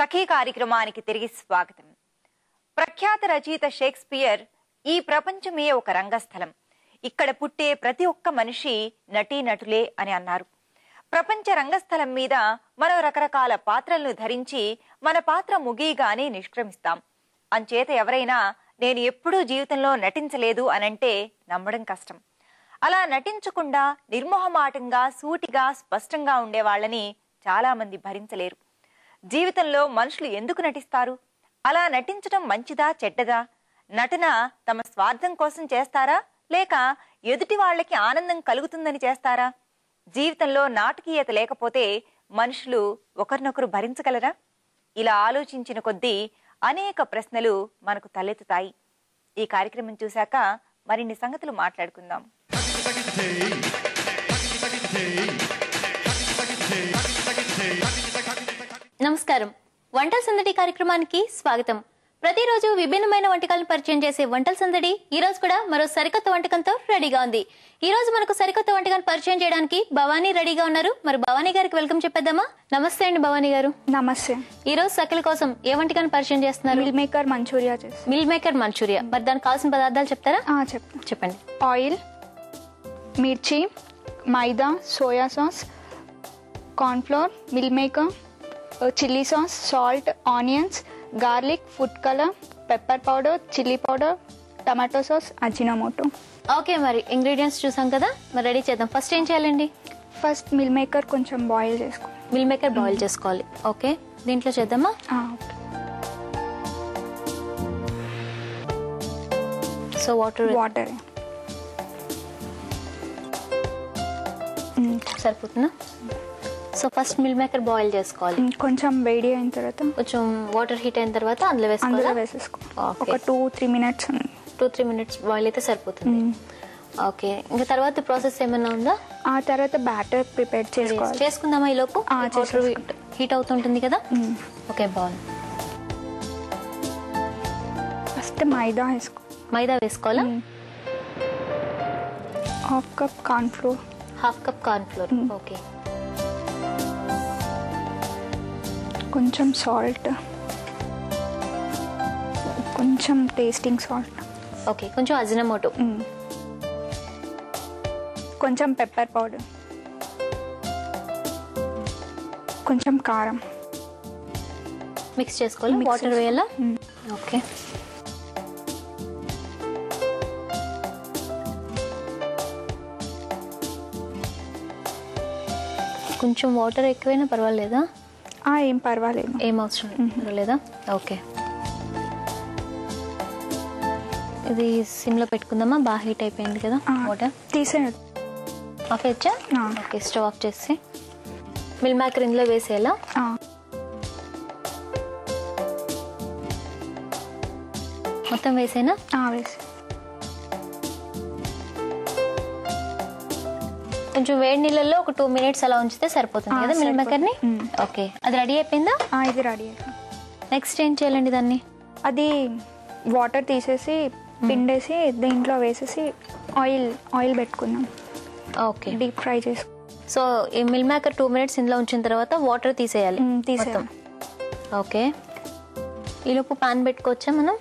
సఖీ కార్యక్రమానికి తిరిగి స్వాగతం. ప్రఖ్యాత రచయిత షేక్స్పియర్ ఈ ప్రపంచమే ఒక రంగస్థలం, ఇక్కడ పుట్టే ప్రతి ఒక్క మనిషి నటీనటులే అని అన్నారు. ప్రపంచ రంగస్థలం మీద మనం రకరకాల పాత్రలను ధరించి మన పాత్ర ముగియగానే నిష్క్రమిస్తాం. అంచేత ఎవరైనా నేను ఎప్పుడూ జీవితంలో నటించలేదు అనంటే నమ్మడం కష్టం. అలా నటించకుండా నిర్మోహమాటంగా సూటిగా స్పష్టంగా ఉండేవాళ్ళని చాలా మంది భరించలేరు. జీవితంలో మనుషులు ఎందుకు నటిస్తారు? అలా నటించడం మంచిదా చెడ్డదా? నటన తమ స్వార్థం కోసం చేస్తారా, లేక ఎదుటి వాళ్ళకి ఆనందం కలుగుతుందని చేస్తారా? జీవితంలో నాటకీయత లేకపోతే మనుషులు ఒకరినొకరు భరించగలరా? ఇలా ఆలోచించిన కొద్దీ అనేక ప్రశ్నలు మనకు తలెత్తుతాయి. ఈ కార్యక్రమం చూశాక మరిన్ని సంగతులు మాట్లాడుకుందాం. నమస్కారం. వంటల సందడి కార్యక్రమానికి స్వాగతం. ప్రతిరోజు విభిన్నమైన వంటకాలను పరిచయం చేసే వంటల సందడి ఈ రోజు కూడా మరో సరికొత్త వంటకంతో రెడీగా ఉంది. ఈ రోజు మనకు సరికొత్త వంటకాన్ని పరిచయం చేయడానికి భవానీ రెడీగా ఉన్నారు. మరి భవానీ గారికి వెల్కమ్ చెప్పేద్దామా? నమస్తే అండి భవానీ గారు. నమస్తే. ఈ రోజు సకల కోసం ఏ వంటకాన్ని పరిచయం చేస్తున్నారు? Meal maker manchurian. Meal maker manchurian. మరి దానికి కావాల్సిన పదార్థాలు చెప్తారా? చెప్పండి. ఆయిల్, మిర్చి, maida, soya sauce, cornflour, meal maker, chilli sauce, salt, onions, garlic, food colour, pepper powder, chilli powder, tomato sauce, Ajinomoto. Okay, మరి ఇంగ్రీడియంట్స్ చూసాం కదా, మరి రెడీ చేద్దాం. ఫస్ట్ ఏం చేయాలండి? ఫస్ట్ మిల్ మేకర్ కొంచెం బాయిల్ చేసుకో. మిల్ మేకర్ బాయిల్ చేసుకోవాలి. ఓకే, దీంట్లో చేద్దామా? సో వాటర్ సరిపోతుందా? So first meal maker boil చేసుకోవాలి. కొంచెం వేడి అయిన తర్వాత, కొంచెం వాటర్ హీట్ అయిన తర్వాత అందులో వేసేసుకో. ఒక 2-3 మినిట్స్ 2-3 మినిట్స్ బాయిల్ అయితే సరిపోతుంది. ఓకే, ఇంకా తర్వాత ప్రాసెస్ ఏమైనా ఉందా? ఆ తర్వాత బ్యాటర్ ప్రిపేర్ చేసుకుందామా? ఈ లోపు వాటర్ హీట్ అవుతుంటుంది కదా. ఓకే, బాగుంది. ఫస్ట్ మైదా వేసుకోవాలా? Half cup cornflour. ఓకే, కొంచెం సాల్ట్, కొంచెం టేస్టింగ్ సాల్ట్. ఓకే, కొంచెం అజినోమోటో, కొంచెం పెప్పర్ పౌడర్, కొంచెం కారం. మిక్స్ చేసుకోవాలి. వాటర్ వేయాలా? ఓకే, కొంచెం వాటర్ ఎక్కువైనా పర్వాలేదా? ఏం పర్వాలేదు, ఏం అవసరం లేదా? ఓకే, ఇది సిమ్లో పెట్టుకుందామా? బాగా హీట్ అయిపోయింది కదా. వాటర్ తీసేయచ్చు. ఆఫ్ చేయొచ్చా? ఓకే, స్టవ్ ఆఫ్ చేసి మిల్ మేకర్ ఇందులో వేసేయాలా? మొత్తం వేసేనా? వేసి కొంచెం వేడి నీళ్ళల్లో ఒక 2 మినిట్స్ అలా ఉంచితే సరిపోతుంది కదా మిల్ మేకర్ ని. ఓకే, అది రెడీ అయిపోయిందా? ఇది రెడీ అయిపోయింది. నెక్స్ట్ ఏం చేయాలండి దాన్ని? అది వాటర్ తీసేసి పిండేసి దీంట్లో వేసేసి ఆయిల్ పెట్టుకున్నాం. ఓకే, డీప్ ఫ్రై చేసుకో. సో ఈ మిల్ మేకర్ 2 మినిట్స్ ఇందులో ఉంచిన తర్వాత వాటర్ తీసేయాలి. ఓకే, ఈలోపు పాన్ పెట్టుకోవచ్చా మనం?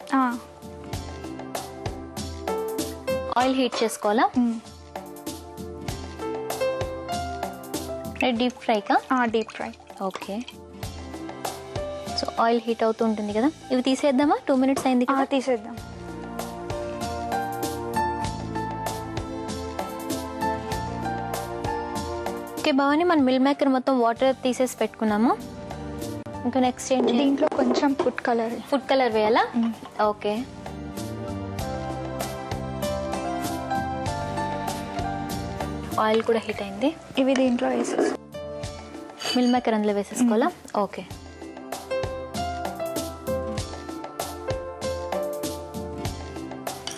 ఆయిల్ హీట్ చేసుకోవాలా? డీప్ ఫ్రైకా? Deep fry. Okay, so oil heat అవుతూ ఉంటుంది కదా. ఇవి తీసేద్దామా? 2 మినిట్స్ అయింది కదా. తీసేద్దాం. ఓకే భవాని, మన మిల్ మేకర్ మొత్తం వాటర్ తీసేసి పెట్టుకున్నాము. ఇంకా నెక్స్ట్ ఏంటి? దీంట్లో కొంచెం ఫుడ్ కలర్ వేయాలా? ఓకే, ఆయిల్ కూడా హీట్ అయింది. ఇవి దీంట్లో వేసేసి మిల్ మేకర్ అందులో వేసేసుకోవాలా? ఓకే,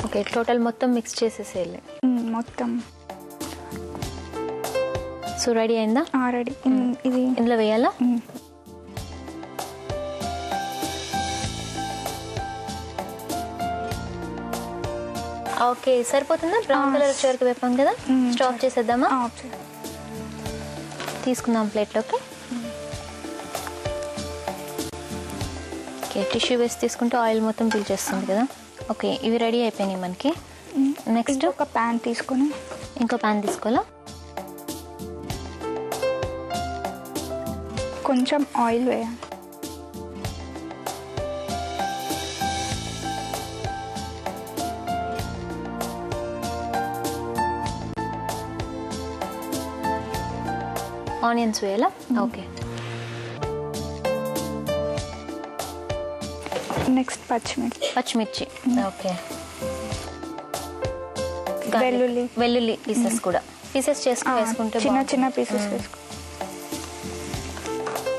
ఓకే, టోటల్ మొత్తం మిక్స్ చేసేసేయాలి మొత్తం. సో రెడీ అయిందా? రెడీ. ఇది ఇందులో వేయాలా? ఓకే, సరిపోతుందా? బ్రౌన్ కలర్ వచ్చే వరకు వేపాం కదా. స్టవ్ ఆఫ్ చేసేద్దామా? తీసుకుందాం ప్లేట్లోకి. ఓకే, టిష్యూ వేసి తీసుకుంటే ఆయిల్ మొత్తం పీల్చేస్తుంది కదా. ఓకే, ఇవి రెడీ అయిపోయినాయి మనకి. నెక్స్ట్ ఒక ప్యాన్ తీసుకొని ఇంకో ప్యాన్ తీసుకోవాలా? కొంచెం ఆయిల్ వేయాలి. ఆనియన్స్ వేయాలా? ఓకే. నెక్స్ట్ పచ్చిమిర్చి. ఓకే. వెల్లుల్లి పీసెస్ చేసుకుని వేసుకుంటే చిన్న చిన్న పీసెస్ వేసుకో.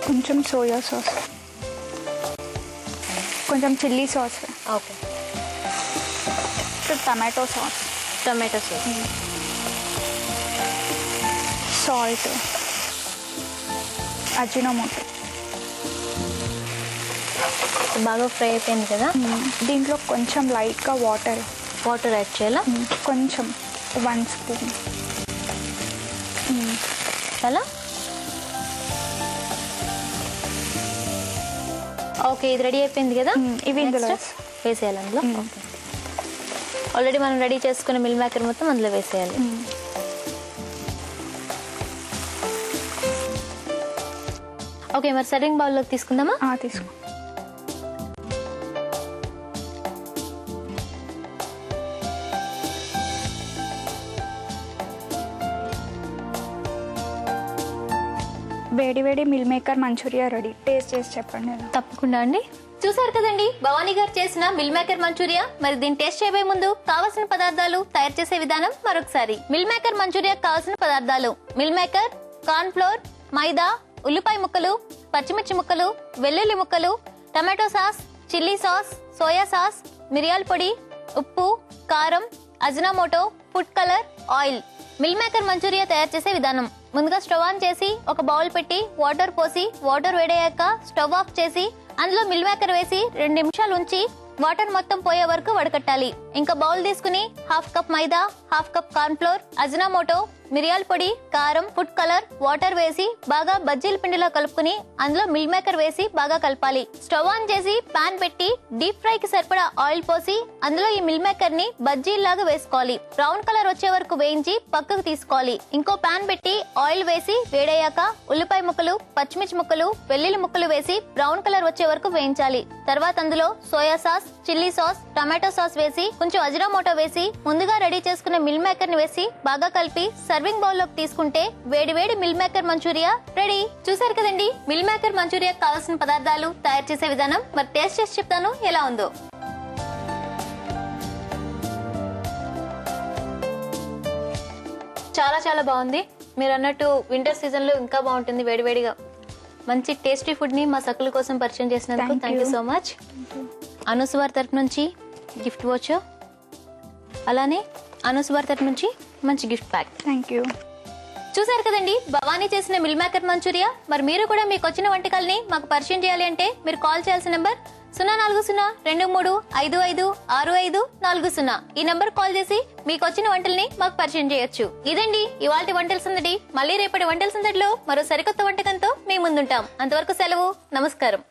కొంచెం సోయా సాస్, కొంచెం chilli sauce. Okay. Tomato sauce, salt, Ajinomoto. బాగా ఫ్రై అయిపోయింది కదా. దీంట్లో కొంచెం లైట్గా వాటర్ యాడ్ చేయాలా? కొంచెం 1 స్పూన్. చాలా. ఓకే, ఇది రెడీ అయిపోయింది కదా. ఇవి ఇందులో వేసేయాలి అందులో. ఓకే, ఆల్రెడీ మనం రెడీ చేసుకున్న మిల్ మేకర్ మొత్తం అందులో వేసేయాలి. ఓకే, మరి సర్వింగ్ బౌల్లోకి తీసుకుందామా? తీసుకో. వేడి వేడి meal maker manchurian ready. Taste చేసి చెప్పండి. తప్పకుండా అండి. చూసారు కదండి భవానీ గారు చేసిన మిల్ మేకర్ మంచూరియా. మరి దీన్ని టేస్ట్ చేయబోయే ముందు కావాల్సిన పదార్థాలు, తయారు చేసే విధానం మరొకసారి. మిల్ మేకర్ మంచూరియా కావాల్సిన పదార్థాలు: meal maker, corn flour, maida, ఉల్లిపాయ ముక్కలు, పచ్చిమిర్చి ముక్కలు, వెల్లుల్లి ముక్కలు, tomato sauce, chilli sauce, soya sauce, మిరియాల పొడి, ఉప్పు, కారం, Ajinomoto, food colour, oil. Meal maker manchurian తయారు చేసే విధానం: ముందుగా స్టవ్ ఆన్ చేసి ఒక బౌల్ పెట్టి వాటర్ పోసి, వాటర్ వేడయ్యాక స్టవ్ ఆఫ్ చేసి అందులో మిల్ మేకర్ వేసి 2 నిమిషాలు ఉంచి వాటర్ మొత్తం పోయే వరకు వడకట్టాలి. ఇంకా బౌల్ తీసుకుని 1/2 కప్ మైదా, 1/2 కప్ కార్న్ ఫ్లోర్, అజినోమోటో, మిరియాల పొడి, కారం, ఫుడ్ కలర్, వాటర్ వేసి బాగా బజ్జీల పిండిలో కలుపుకుని అందులో మిల్ మేకర్ వేసి బాగా కలపాలి. స్టవ్ ఆన్ చేసి పాన్ పెట్టి డీప్ ఫ్రై కి సరిపడా ఆయిల్ పోసి అందులో ఈ మిల్ మేకర్ ని బజ్జీల్లాగా వేసుకోవాలి. బ్రౌన్ కలర్ వచ్చే వరకు వేయించి పక్కకు తీసుకోవాలి. ఇంకో పాన్ పెట్టి ఆయిల్ వేసి వేడయ్యాక ఉల్లిపాయ ముక్కలు, పచ్చిమిర్చి ముక్కలు, వెల్లుల్లి ముక్కలు వేసి బ్రౌన్ కలర్ వచ్చే వరకు వేయించాలి. తర్వాత అందులో soya sauce, chilli sauce, tomato sauce వేసి కొంచెం అజినోమోటో వేసి ముందుగా రెడీ చేసుకున్న మిల్ మేకర్ ని వేసి బాగా కలిపి సర్వింగ్ బౌల్ లోకి తీసుకుంటే వేడి వేడి మిల్ మేకర్ మంచూరియా రెడీ. చూసారు కదండి మిల్ మేకర్ మంచూరియా కావాల్సిన పదార్థాలు, తయారు చేసే విధానం. మరి టేస్ట్ చేసి చెప్తాను ఎలా ఉందో. చాలా చాలా బాగుంది. మీరు అన్నట్టు వింటర్ సీజన్ లో ఇంకా బాగుంటుంది వేడివేడిగా. మంచి టేస్టీ ఫుడ్ ని మా సకుల కోసం పరిచయం చేసినందుకు థ్యాంక్ యూ సో మచ్. అనుస్వార్ తరపు నుంచి గిఫ్ట్ వోచర్, అలానే అనుస్వార్ తరపు నుంచి మంచి గిఫ్ట్ ప్యాక్. Thank you. చూసారు కదండి భవానీ చేసిన మిల్ మేకర్ మంచూరియా. మరి మీరు కూడా మీకు వచ్చిన వంటకాలని మాకు పరిచయం చేయాలి అంటే మీరు కాల్ చేయాల్సిన నంబర్ 04023556540. ఈ నంబర్ కాల్ చేసి మీకు వచ్చిన వంటల్ని మాకు పరిచయం చేయొచ్చు. ఇదండి ఇవాల్టి వంటల సందడి. మళ్ళీ రేపటి వంటల సందడిలో మరో సరికొత్త వంటకంతో మీ ముందుంటాం. అంతవరకు సెలవు. నమస్కారం.